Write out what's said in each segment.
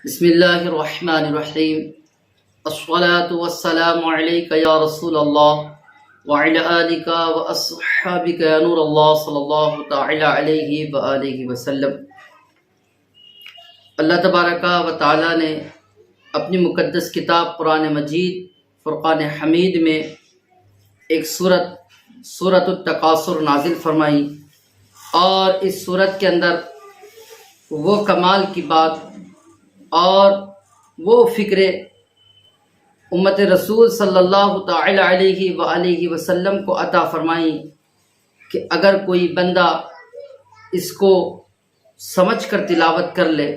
بسم اللہ الرحمن الرحیم الصلاة والسلام علیک یا رسول اللہ وعلی آلک واصحابک یا نور اللہ صلی اللہ تعالی علیہ وآلہ وسلم۔ اللہ تبارک و تعالی نے اپنی مقدس کتاب قرآن مجید فرقان حمید میں ایک سورۃ التکاثر نازل فرمائی، اور اس سورت کے اندر وہ کمال کی بات اور وہ فکر امت رسول صلی اللہ تعالی علیہ وآلہ وسلم کو عطا فرمائی کہ اگر کوئی بندہ اس کو سمجھ کر تلاوت کر لے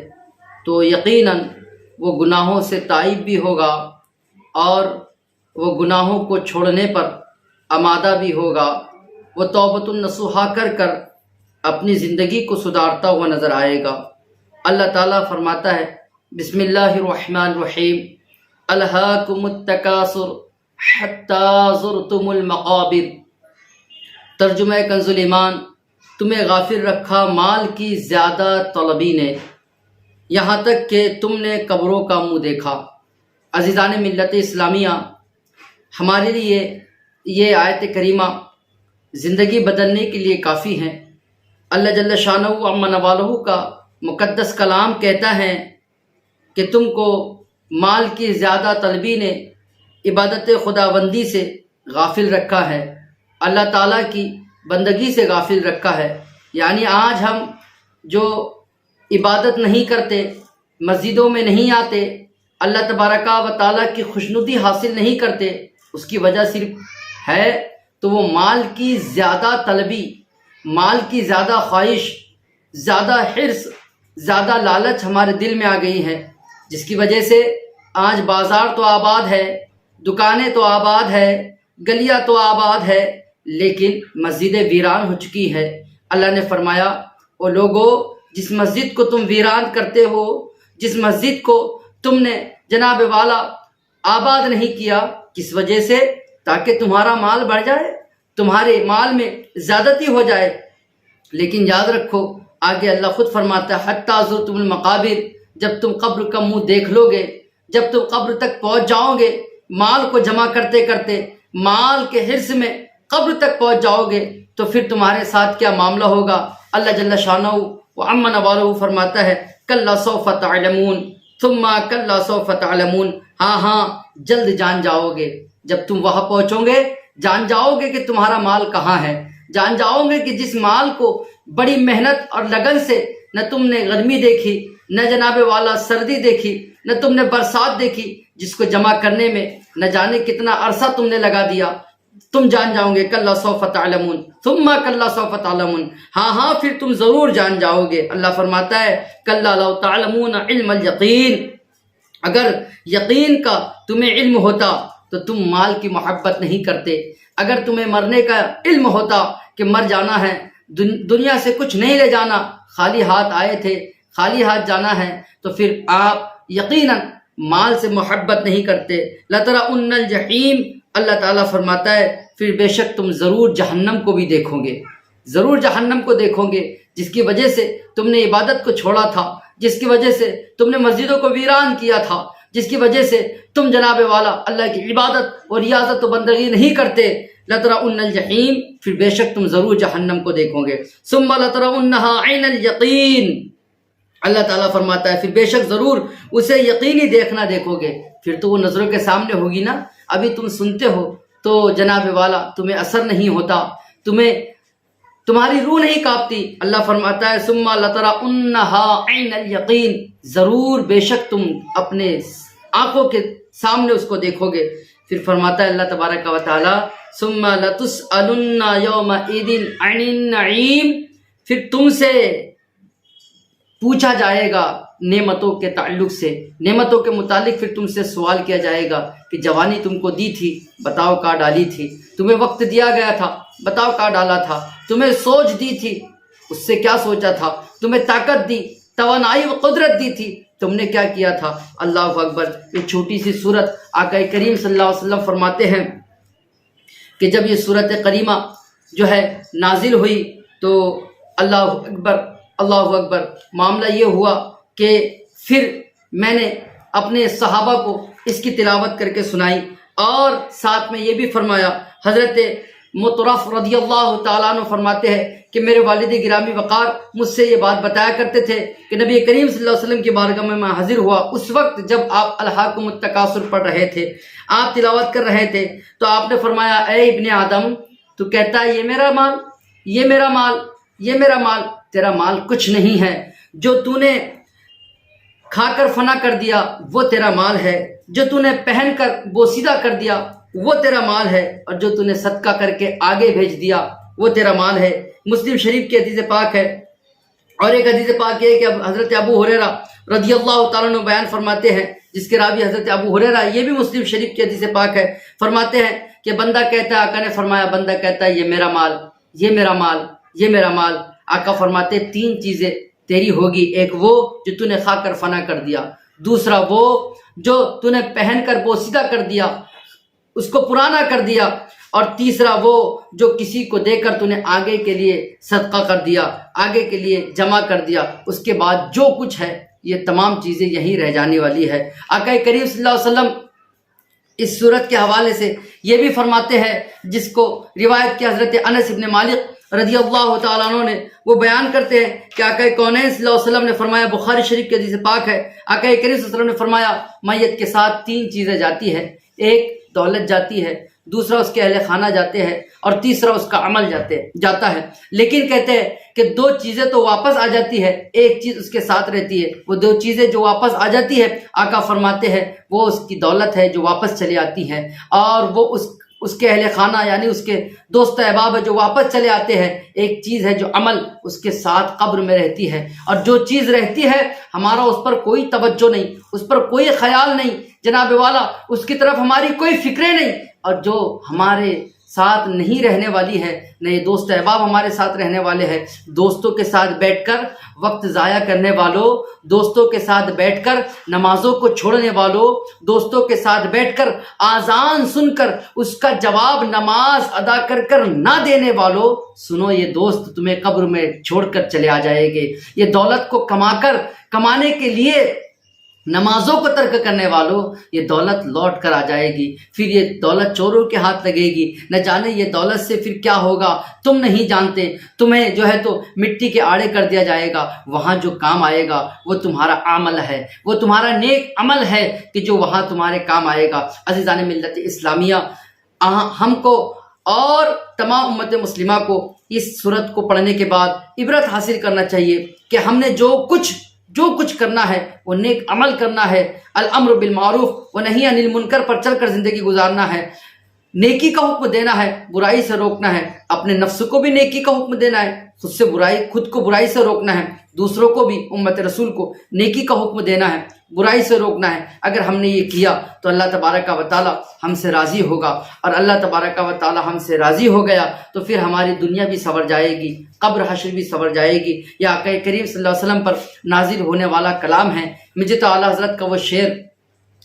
تو یقیناً وہ گناہوں سے تائب بھی ہوگا اور وہ گناہوں کو چھوڑنے پر آمادہ بھی ہوگا، وہ توبۃ النصوحہ کر کر اپنی زندگی کو سدھارتا ہوا نظر آئے گا۔ اللہ تعالیٰ فرماتا ہے بسم اللہ الرحمن الرحیم الہاکم التکاثر حتی زرتم المقابر۔ ترجمہ کنز الایمان، تمہیں غافل رکھا مال کی زیادہ طلبی نے یہاں تک کہ تم نے قبروں کا منہ دیکھا۔ عزیزان ملت اسلامیہ، ہمارے لیے یہ آیت کریمہ زندگی بدلنے کے لیے کافی ہیں۔ اللہ جل شانہ عم نوالہ کا مقدس کلام کہتا ہے کہ تم کو مال کی زیادہ طلبی نے عبادت خداوندی سے غافل رکھا ہے، اللہ تعالیٰ کی بندگی سے غافل رکھا ہے۔ یعنی آج ہم جو عبادت نہیں کرتے، مسجدوں میں نہیں آتے، اللہ تبارک و تعالیٰ کی خوشنودی حاصل نہیں کرتے، اس کی وجہ صرف ہے تو وہ مال کی زیادہ طلبی، مال کی زیادہ خواہش، زیادہ حرص، زیادہ لالچ ہمارے دل میں آ گئی ہے، جس کی وجہ سے آج بازار تو آباد ہے، دکانیں تو آباد ہے، گلیاں تو آباد ہے، لیکن مسجدیں ویران ہو چکی ہے۔ اللہ نے فرمایا او لوگو، جس مسجد کو تم ویران کرتے ہو، جس مسجد کو تم نے جناب والا آباد نہیں کیا، کس وجہ سے؟ تاکہ تمہارا مال بڑھ جائے، تمہارے مال میں زیادتی ہو جائے۔ لیکن یاد رکھو آگے اللہ خود فرماتا ہے حتی زرتم المقابر، جب تم قبر کا منہ دیکھ لو گے، جب تم قبر تک پہنچ جاؤ گے، مال کو جمع کرتے کرتے مال کے حرص میں قبر تک پہنچ جاؤ گے، تو پھر تمہارے ساتھ کیا معاملہ ہوگا؟ اللہ جل شانہ وعم نوالہ فرماتا ہے کلا سوف تعلمون ثم کلا سوف تعلمون، ہاں جلد جان جاؤ گے۔ جب تم وہاں پہنچو گے جان جاؤ گے کہ تمہارا مال کہاں ہے، جان جاؤ گے کہ جس مال کو بڑی محنت اور لگن سے نہ تم نے گرمی دیکھی، نہ جناب والا سردی دیکھی، نہ تم نے برسات دیکھی، جس کو جمع کرنے میں نہ جانے کتنا عرصہ تم نے لگا دیا، تم جان جاؤ گے کلا سوف تعلمون ثم کلا سوف تعلمون، ہاں پھر تم ضرور جان جاؤ گے۔ اللہ فرماتا ہے کلا لو تعلمون علم الیقین، اگر یقین کا تمہیں علم ہوتا تو تم مال کی محبت نہیں کرتے، اگر تمہیں مرنے کا علم ہوتا کہ مر جانا ہے، دنیا سے کچھ نہیں لے جانا، خالی ہاتھ آئے تھے، خالی ہاتھ جانا ہے، تو پھر آپ یقیناً مال سے محبت نہیں کرتے۔ لَتَرَوُنَّ الْجَحِيمَ، اللہ تعالیٰ فرماتا ہے پھر بے شک تم ضرور جہنم کو بھی دیکھو گے، ضرور جہنم کو دیکھو گے، جس کی وجہ سے تم نے عبادت کو چھوڑا تھا، جس کی وجہ سے تم نے مسجدوں کو ویران کیا تھا، جس کی وجہ سے تم جناب والا اللہ کی عبادت اور ریاضت و بندگی نہیں کرتے۔ لَتَرَوُنَّ الْجَحِيمَ، پھر بے شک تم ضرور جہنم کو دیکھو گے۔ ثُمَّ لَتَرَوُنَّهَا عَيْنَ الْيَقِينِ، اللہ تعالیٰ فرماتا ہے پھر بے شک ضرور اسے یقینی دیکھنا دیکھو گے۔ پھر تو وہ نظروں کے سامنے ہوگی نا، ابھی تم سنتے ہو تو جناب والا تمہیں اثر نہیں ہوتا، تمہاری روح نہیں کانپتی۔ اللہ فرماتا ہے ثم لترونها عین الیقین، ضرور بے شک تم اپنے آنکھوں کے سامنے اس کو دیکھو گے۔ پھر فرماتا ہے اللہ تبارک و تعالی ثم لتسألن یومئذ عن النعیم، پھر تم سے پوچھا جائے گا نعمتوں کے تعلق سے، نعمتوں کے متعلق پھر تم سے سوال کیا جائے گا کہ جوانی تم کو دی تھی، بتاؤ کہاں ڈالی تھی، تمہیں وقت دیا گیا تھا، بتاؤ کہاں ڈالا تھا، تمہیں سوچ دی تھی، اس سے کیا سوچا تھا، تمہیں طاقت دی، توانائی و قدرت دی تھی، تم نے کیا کیا تھا۔ اللہ اکبر۔ یہ چھوٹی سی سورت آقا کریم صلی اللہ علیہ وسلم فرماتے ہیں کہ جب یہ سورت کریمہ جو ہے نازل ہوئی تو اللہ اکبر، اللہ اکبر، معاملہ یہ ہوا کہ پھر میں نے اپنے صحابہ کو اس کی تلاوت کر کے سنائی، اور ساتھ میں یہ بھی فرمایا۔ حضرت مطرف رضی اللہ تعالیٰ عنہ فرماتے ہیں کہ میرے والد گرامی وقار مجھ سے یہ بات بتایا کرتے تھے کہ نبی کریم صلی اللہ علیہ وسلم کی بارگاہ میں حاضر ہوا، اس وقت جب آپ الہاکم التکاثر پڑھ رہے تھے، آپ تلاوت کر رہے تھے، تو آپ نے فرمایا اے ابن آدم، تو کہتا ہے یہ میرا مال، یہ میرا مال، یہ میرا مال، تیرا مال کچھ نہیں ہے، جو تو نے کھا کر فنا کر دیا وہ تیرا مال ہے، جو تو نے پہن کر بوسیدہ کر دیا وہ تیرا مال ہے، اور جو تو نے صدقہ کر کے آگے بھیج دیا وہ تیرا مال ہے۔ مسلم شریف کی حدیث پاک ہے۔ اور ایک حدیث پاک یہ ہے کہ حضرت ابو ہریرہ رضی اللہ تعالیٰ عنہ بیان فرماتے ہیں، جس کے راوی حضرت ابو ہریرہ، یہ بھی مسلم شریف کی حدیث پاک ہے، فرماتے ہیں کہ بندہ کہتا ہے، آقا نے فرمایا بندہ کہتا ہے یہ میرا مال، یہ میرا مال، یہ میرا مال۔ آقا فرماتے ہیں تین چیزیں تیری ہوگی، ایک وہ جو تو نے کھا کر فنا کر دیا، دوسرا وہ جو تو نے پہن کر بوسیدہ کر دیا، اس کو پرانا کر دیا، اور تیسرا وہ جو کسی کو دے کر تو نے آگے کے لیے صدقہ کر دیا، آگے کے لیے جمع کر دیا، اس کے بعد جو کچھ ہے یہ تمام چیزیں یہیں رہ جانے والی ہے۔ آقا کریم صلی اللہ علیہ وسلم اس صورت کے حوالے سے یہ بھی فرماتے ہیں، جس کو روایت کی حضرت انس ابن مالک رضی اللہ تعالیٰ عنہ نے، وہ بیان کرتے ہیں کہ آقا کونین صلی اللہ علیہ وسلم نے فرمایا، بخاری شریف کی حدیث پاک ہے، آقا کریم صلی اللہ علیہ وسلم نے فرمایا میت کے ساتھ تین چیزیں جاتی ہے، ایک دولت جاتی ہے، دوسرا اس کے اہل خانہ جاتے ہیں، اور تیسرا اس کا عمل جاتا ہے، لیکن کہتے ہیں کہ دو چیزیں تو واپس آ جاتی ہے، ایک چیز اس کے ساتھ رہتی ہے۔ وہ دو چیزیں جو واپس آ جاتی ہے، آقا فرماتے ہیں وہ اس کی دولت ہے جو واپس چلی آتی ہے، اور وہ اس کے اہل خانہ یعنی اس کے دوست احباب جو واپس چلے آتے ہیں۔ ایک چیز ہے جو عمل اس کے ساتھ قبر میں رہتی ہے، اور جو چیز رہتی ہے ہمارا اس پر کوئی توجہ نہیں، اس پر کوئی خیال نہیں جناب والا، اس کی طرف ہماری کوئی فکریں نہیں، اور جو ہمارے ساتھ نہیں رہنے والی ہے، نئے دوست احباب ہمارے ساتھ رہنے والے ہیں، دوستوں کے ساتھ بیٹھ کر وقت ضائع کرنے والوں، دوستوں کے ساتھ بیٹھ کر نمازوں کو چھوڑنے والوں، دوستوں کے ساتھ بیٹھ کر آذان سن کر اس کا جواب نماز ادا کر کر نہ دینے والوں، سنو یہ دوست تمہیں قبر میں چھوڑ کر چلے آ جائے گے۔ یہ دولت کو کمانے کے لیے نمازوں کو ترک کرنے والوں، یہ دولت لوٹ کر آ جائے گی، پھر یہ دولت چوروں کے ہاتھ لگے گی، نہ جانے یہ دولت سے پھر کیا ہوگا تم نہیں جانتے، تمہیں جو ہے تو مٹی کے آڑے کر دیا جائے گا۔ وہاں جو کام آئے گا وہ تمہارا عمل ہے، وہ تمہارا نیک عمل ہے کہ جو وہاں تمہارے کام آئے گا۔ عزیزان ملت اسلامیہ، ہم کو اور تمام امت مسلمہ کو اس سورت کو پڑھنے کے بعد عبرت حاصل کرنا چاہیے کہ ہم نے جو کچھ کرنا ہے وہ نیک عمل کرنا ہے، الامر بالمعروف ونہی عن المنکر پر چل کر زندگی گزارنا ہے، نیکی کا حکم دینا ہے، برائی سے روکنا ہے، اپنے نفس کو بھی نیکی کا حکم دینا ہے، خود کو برائی سے روکنا ہے، دوسروں کو بھی امت رسول کو نیکی کا حکم دینا ہے، برائی سے روکنا ہے۔ اگر ہم نے یہ کیا تو اللہ تبارک و تعالی ہم سے راضی ہوگا، اور اللہ تبارک و تعالی ہم سے راضی ہو گیا تو پھر ہماری دنیا بھی سنور جائے گی، قبر حشر بھی سنور جائے گی۔ یہ آقا کریم صلی اللہ علیہ وسلم پر نازل ہونے والا کلام ہے۔ مجھے تو اعلیٰ حضرت کا وہ شعر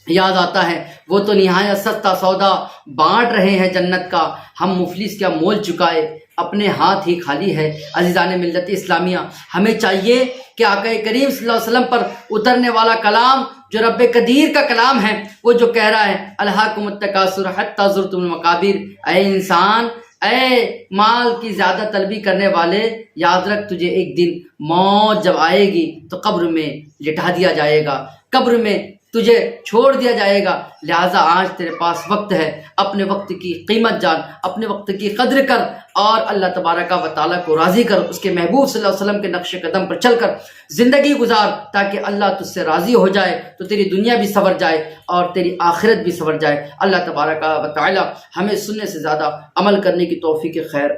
یاد آتا ہے، وہ تو نہایت سستا سودا بانٹ رہے ہیں جنت کا، ہم مفلس کیا مول چکائے، اپنے ہاتھ ہی خالی ہے۔ عزیزان ملت اسلامیہ، ہمیں چاہیے کہ آقا کریم صلی اللہ علیہ وسلم پر اترنے والا کلام جو رب قدیر کا کلام ہے، وہ جو کہہ رہا ہے الہاکم التکاثر حتی زرتم المقابر، اے انسان، اے مال کی زیادہ طلبی کرنے والے، یاد رکھ تجھے ایک دن موت جب آئے گی تو قبر میں لٹا دیا جائے گا، قبر میں تجھے چھوڑ دیا جائے گا۔ لہٰذا آج تیرے پاس وقت ہے، اپنے وقت کی قیمت جان، اپنے وقت کی قدر کر، اور اللہ تبارک و تعالیٰ کو راضی کر، اس کے محبوب صلی اللہ علیہ وسلم کے نقش قدم پر چل کر زندگی گزار، تاکہ اللہ تجھ سے راضی ہو جائے تو تیری دنیا بھی سنور جائے اور تیری آخرت بھی سنور جائے۔ اللہ تبارک و تعالیٰ ہمیں سننے سے زیادہ عمل کرنے کی توفیق خیر